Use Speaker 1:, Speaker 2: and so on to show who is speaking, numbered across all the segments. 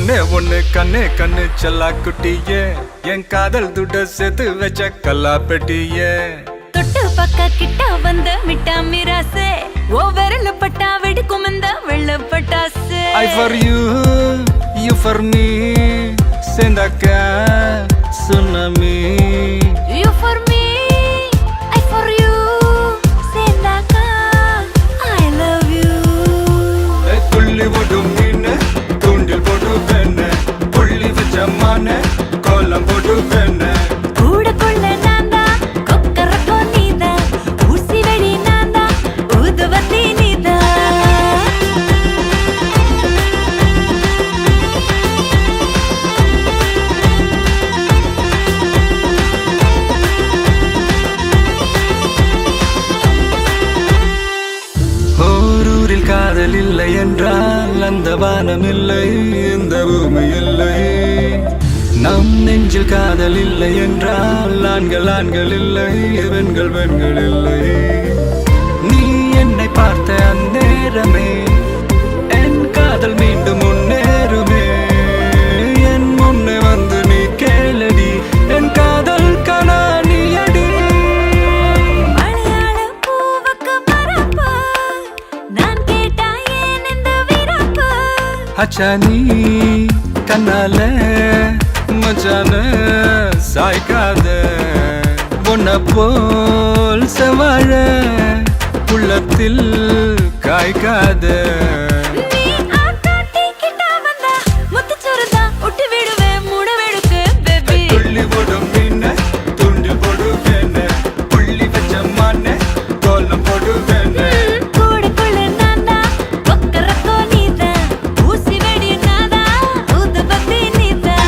Speaker 1: ஒன்னே ஒன்னு கண்ணே கண்ணு செல்லா குட்டியே என் காதல் துட்ட சேர்த்து வச்ச கல்லா பெட்டியே
Speaker 2: தொட்டு பக்க கிட்ட வந்த மிட்டா மிராசே ஓ விரல பட்டா வெடிக்கும் இந்த வெள்ள பட்டாசு
Speaker 1: I for you, you for me சேர்ந்தாக்க tsunami
Speaker 2: You for me, I for you சேர்ந்தாக்க I love you
Speaker 1: துள்ளி ஓடும் மீன் தூண்டில் போட்டு வேண புள்ளி வச்ச மான கோலம் போட்டு வேண
Speaker 2: கூட கொள்ள நான்தா கொக்கரக்கோ நீதா ஊசி வெடி நான்தா ஊதுவத்தி நீதா
Speaker 1: ஓரூரில் காதல் இல்லை என்றால் அந்த வானம் இல்லை இந்த பூமி இல்லை நம் நெஞ்சில் காதல் இல்லை என்றால் ஆண்கள் ஆண்கள் இல்லை பெண்கள் பெண்கள் இல்லை நீ என்னை பார்த்த அந்நேரமே என் காதல் மீண்டும் முன்னேறுமே என் முன்னே வந்து நீ கேளடி என் காதல் கனானியடி
Speaker 2: மலையாள பூவுக்கு மரப்பு நான் கேட்டா ஏன் இந்த விரப்பு
Speaker 1: அச்சா நீ கண்ணால மச்சான சாய்க்காத உன்னை போல் செவாழ உள்ளத்தில் காய்க்காத
Speaker 2: நீ ஆட்டாட்டி கிட்ட வந்தா முத்துச்சோறுதா ஒட்டி விடுவேன் மூட வெடுக்கு பேபி
Speaker 1: துள்ளி போடும் மீன் துண்டி போடுவேன் புள்ளி வச்ச மான கோலம் போடுவேன்
Speaker 2: கூட கொள்ள நான்தா கொக்கரக்கோ நீதா ஊசி வெடி நான்தா ஊதுபத்தி நீதா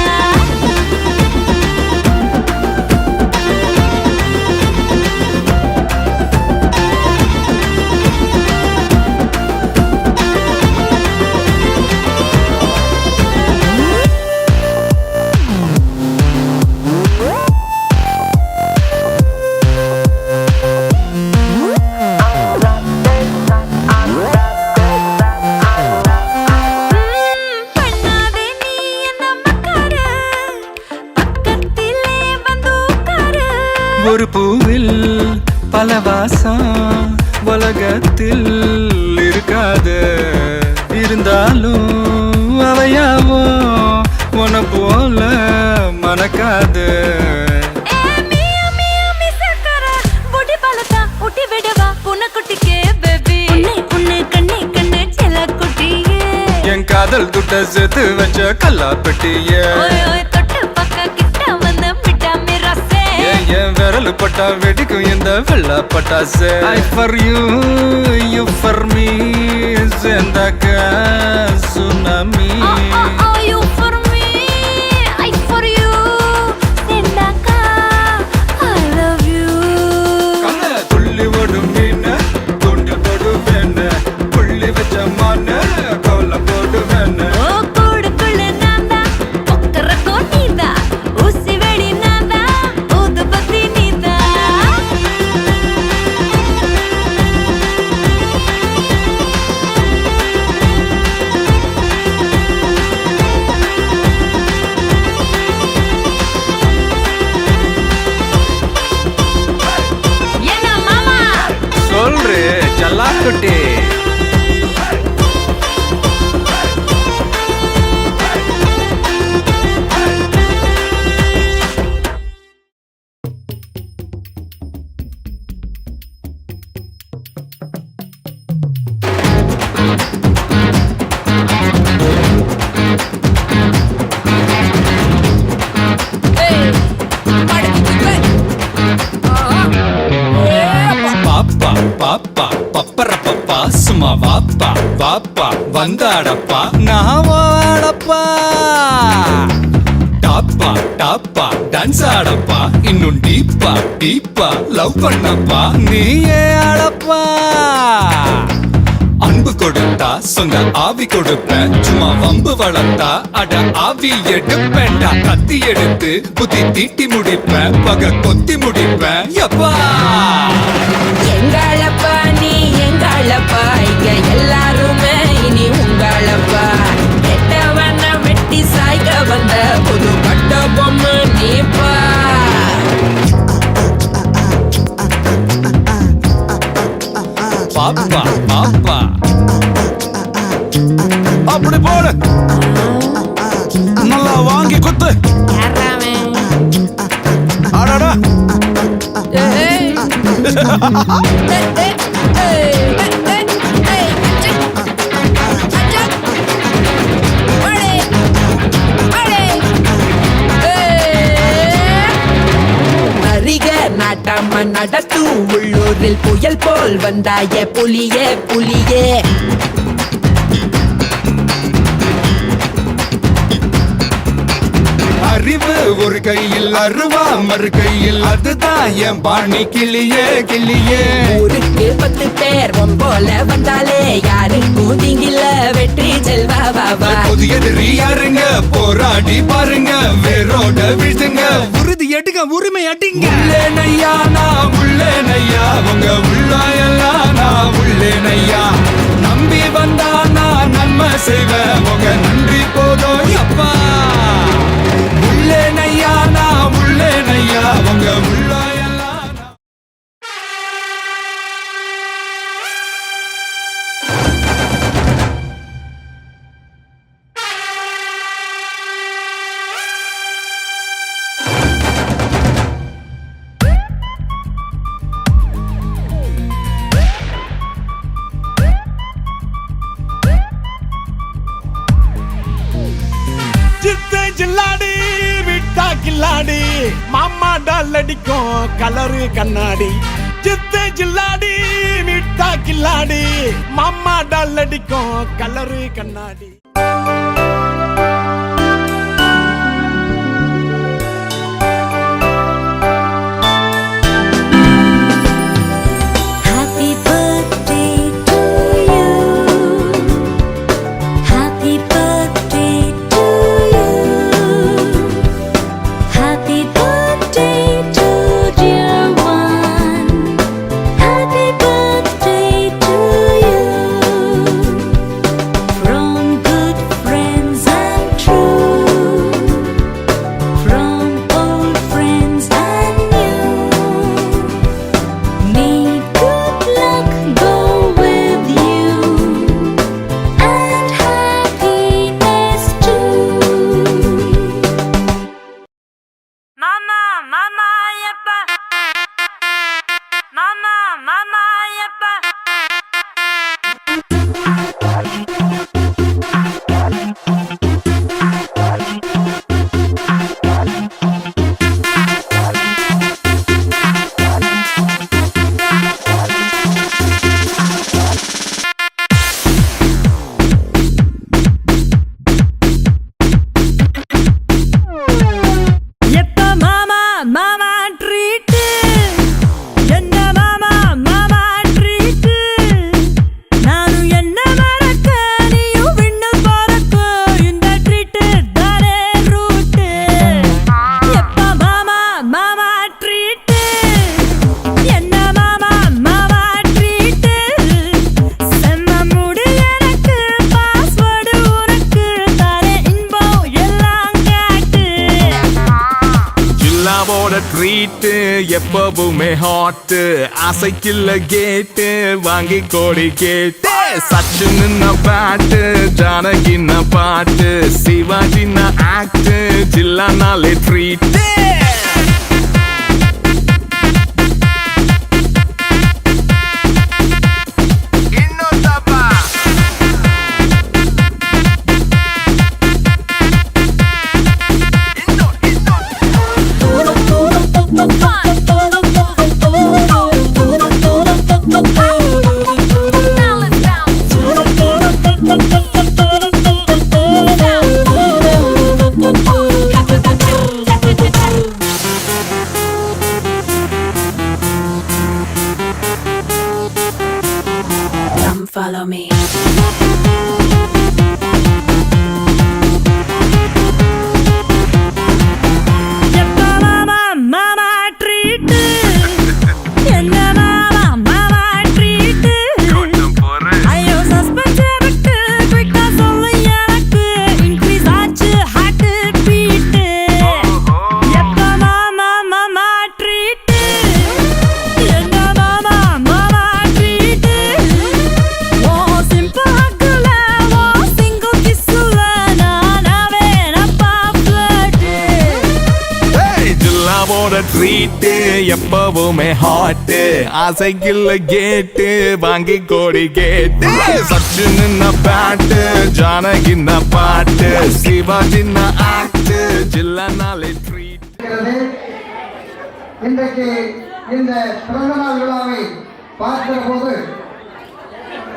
Speaker 2: பண்ணாதே நீ என்ன மக்காரு பக்கத்திலே வந்து உட்காரு
Speaker 1: ஒரு பூவில் பல வாசம் உலகத்தில் இருக்காது இருந்தாலும் அவையாவோ உன போல மணக்காது
Speaker 2: ஏ மியா மியா மிசக்கர பொடி பலதா ஒட்டி விடவா புனக்குட்டிக்கே பேபி உன்னை கண்ணே கண்ணே செல்ல குட்டியே
Speaker 1: என் காதல் துட்ட சேர்த்து வச்ச கல்லா பெட்டியே
Speaker 2: ஓய் ஓய் தொட்டு பக்க கிட்ட வந்த மிட்டா மிராசே
Speaker 1: என் விரல் பட்டா வெடிக்கும் இந்த வெள்ள பட்டாசு I for you, you for me சேர்ந்தாக்க tsunami
Speaker 2: You for me, I for you சேர்ந்தாக்கா I love you
Speaker 1: கண்ண துள்ளி ஓடும் மீன் தூண்டில் போடுவேன் புள்ளி வச்ச மான கோலம் போடுவேன்
Speaker 2: ஓ கூடுக்குள்ள நான்தா கொக்கரக்கோ நீதா ஊசி வெடி நான்தா ஊதுபத்தி நீதா என்ன மாமா
Speaker 1: சொல்றே ஜல்லாக்குட்டி பாப்பா பாப்பா பப்பர பப்பா சும்மா வாப்பா வாப்பா வந்தாடப்பா நான் வாடப்பா டாப்பா டாப்பா டான்ஸ் ஆடப்பா இன்னும் டீப்பா டீப்பா லவ் பண்ணப்பா நீயே ஆடப்பா அன்பு கொடுத்தா சொந்த ஆவி கொடுப்பேன் சும்மா வம்பு வளர்த்தா அட ஆவி எடுப்பேன்டா கத்தி எடுத்து புத்தி தீட்டி முடிப்பேன் பக கொத்தி முடிப்பேன் எப்பா
Speaker 3: எங்களப்பா நீ எங்களப்பா இங்க எல்லாருமே இனி உங்களப்பா கெட்டவன வெட்டி நாட்டாம நடத்தும் உள்ளூரில் புயல் போல் வந்தாய புலியே புலியே.
Speaker 1: அறிவு ஒரு கையில் அருவா மறு கையில் அதுதான் என் பாணி கிளியே கிளியே.
Speaker 3: ஊருக்கு 10 பேர் போல வந்தாலே யாருக்கும் தீங்கில்ல வெற்றி செல்வா பாபா.
Speaker 1: புதிய யாருங்க போராடி பாருங்க வேரோட வீழ்த்துங்க உறுதி எடுங்க உரிமை அடிங்க. உள்ளேனையா நான் உள்ளேனையா உங்க உள்ளாயெல்லாம் நான் உள்ளேனையா. நம்பி வந்தா நான் நன்மை செய்வேன் உங்க நன்றி போதும் அப்பா. உள்ளேனையா நான் உள்ளேனையா உங்க உள்ளாயெல்லாம் நான்.
Speaker 4: சித்தை ஜில்லாடி விட்டா கில்லாடி மாமா டால் அடிக்கும் கலரு கண்ணாடி. சித்தை ஜில்லாடி விட்டா கில்லாடி மாமா டால் அடிக்கும் கலரு கண்ணாடி.
Speaker 2: Happy birthday to you. Happy birthday to you. Happy birthday to dear one. Happy birthday to you. From good friends and true. From old friends and new. May good luck go with you and happiness too. Mama, mama, yappa. Mama, mama, yappa. எப்ப மாமா மாமா treat என்ன மாமா மாமா treat நானும் என்ன மறக்க நீயும் விண்ணு போறக்கு இந்த ட்ரீட் தானே ரூட். எப்ப மாமா மாமா ட்ரீட் என்ன மாமா மாமா ட்ரீட் செம்ம முடி எனக்கு பாஸ்வேர்டு உனக்கு தானே இன்பம் எல்லாம் காட்டு.
Speaker 4: ஜில்லாவோட ட்ரீட் எப்பவுமே ஹாட். ஆசைக்கில்ல கேட்டு வாங்கி கோடி கேட்டு. சச்சின் பாட்டு ஜானகின்ன பாட்டு சிவாஜின ஆக்ட் ஜில்லானாலே ட்ரீட்.
Speaker 2: Now let's bounce.
Speaker 4: நம்மோட ட்ரீட் எப்பவுமே ஹாட் ஆசைக்குள்ள கேட்டு வாங்கி கோடி கேட்டு சச்சுன்னு பேட்டு ஜானகின்ன பாட்டு சிவாஜின்ன ஆக்ட் ஜில்லனாலே ட்ரீட்.
Speaker 5: இன்றைக்கு இந்த பிறந்தநாள் விழாவை பார்க்கிற போது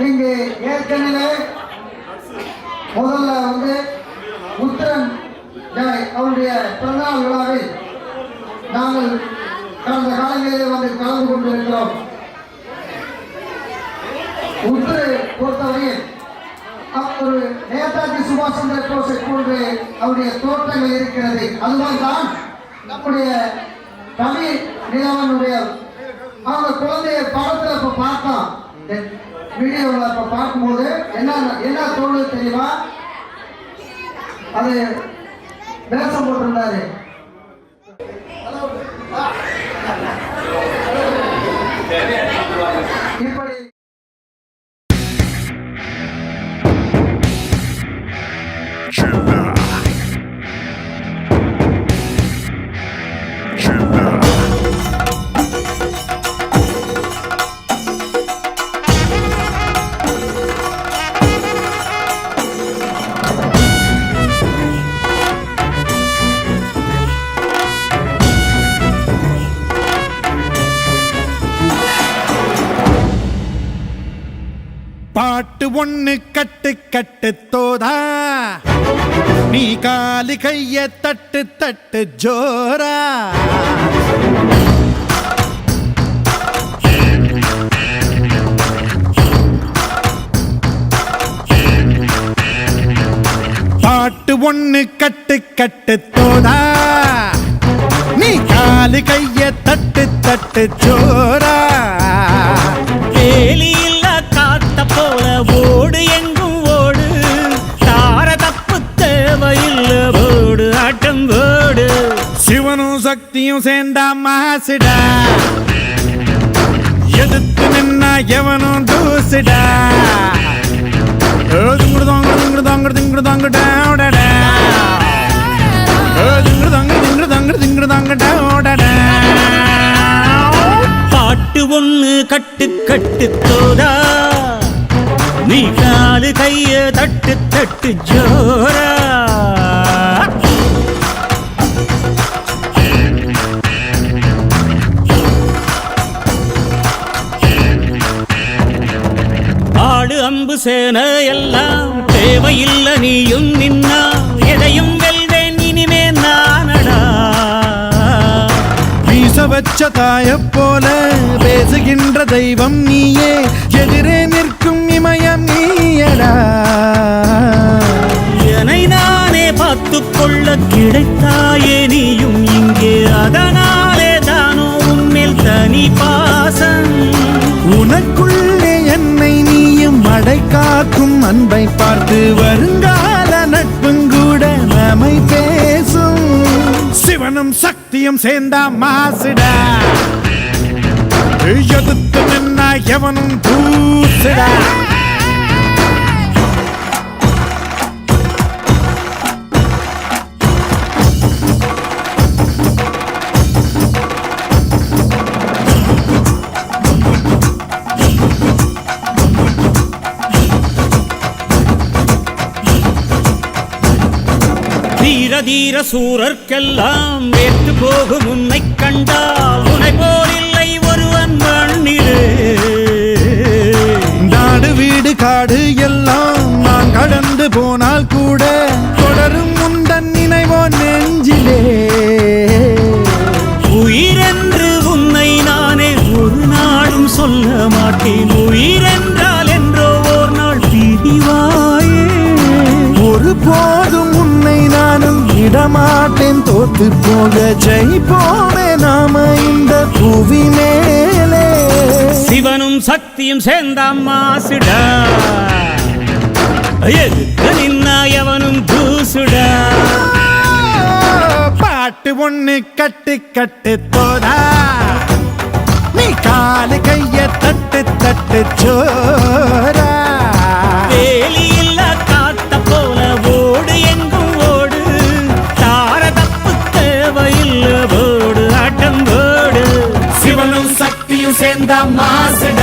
Speaker 5: இங்கு ஏற்கனவே முதல்ல உத்தரன் அவருடைய பிறந்தநாள் விழாவில் நாங்கள் கடந்த காலங்களில் கலந்து கொண்டிருக்கிறோம். உத்தரை பொறுத்தவரையில் ஒரு நேதாஜி சுபாஷ் சந்திர போஸை போன்று அவருடைய தோற்றங்கள் இருக்கிறது. அதுதான் தான் நம்முடைய தமிழ் நிலவனுடைய அவங்க குழந்தைய படத்துல இப்ப பார்த்தோம், வீடியோவில் இப்ப பார்க்கும்போது என்ன தோணுது தெரியுமா? அது வேஷம் போட்டிருந்தாரு. இப்படி
Speaker 6: பாட்டு ஒண்ணு கட்டு கட்டு தோதா, நீ காலு கைய தட்டு தட்டு ஜோரா. பாட்டு ஒண்ணு கட்டு கட்டு தோதா, நீ காலு கைய தட்டு தட்டு ஜோரா.
Speaker 7: போல ஓடு எங்கும் ஓடு, தார தப்பு தேவையில்ல போடு ஆட்டம் போடு.
Speaker 6: சிவனும் சக்தியும் சேர்ந்தா மாசுடா, எதிர்த்து நின்னா எவனும் தூசுடா.
Speaker 7: பாட்டு ஒண்ணு கட்டு கட்டு தோதா, நீ காலு கைய தட்டு தட்டு ஜோரா. ஆடு அம்பு சேன எல்லாம் தேவையில்லை, நீயும் நின்னா எதையும் வெல்வேன் இனிமே நானடா.
Speaker 6: வீச வச்ச தாய போல பேசுகின்ற தெய்வம் நீயே, எதிரே நிற்கும் இமயம் நீயடா.
Speaker 7: என்னை நானே பார்த்துக் கொள்ள கிடைத்தாயே நீயும் இங்கே, அதனாலே தானோ உன்மேல் தனி பாசம்.
Speaker 6: உனக்குள்ளே என்னை நீயும் அடை காக்கும் அன்பை பார்த்து வருங்கால நட்புங்கூட நம்மை பேசும். சிவனும் சக்தியும் சேர்ந்தா மாசுடா, எதிர்த்து நின்னா எவனும் தூசுடா.
Speaker 7: தீர தீர சூரர்க்கெல்லாம் வேற்று போகும் உன்னை கண்டால், உன்னை போரில்லை ஒருவன் மண்ணிலே.
Speaker 6: நாடு வீடு காடு எல்லாம் நான் கடந்து போனால் கூட தொடரும் முந்தன் நினைவோ நெஞ்சிலே.
Speaker 7: உயிரென்று உன்னை நானே ஒரு நாளும் சொல்ல மாட்டேன், உயிரென்றால் என்றோ ஓர் நாள் பிரிவாயே.
Speaker 6: ஒரு போதும் உன்னை நானும் விடமாட்டேன், தோத்து போக ஜெயிப்போமே நாம இந்த புவி மேலே.
Speaker 7: சிவனும் சக்தியும் சேர்ந்த மாசுடா, எதுக்கு நின்னா எவனும் தூசுடா.
Speaker 6: பாட்டு ஒண்ணு கட்டு கட்டு தோதா, நீ காலு கைய தட்டு தட்டு ஜோரா.
Speaker 7: வேலியில்ல காத்த போல ஓடு எங்கும் ஓடு, தார தப்பு தேவையில்ல போடு ஆட்டம்
Speaker 3: சேர்ந்தா மாசுடா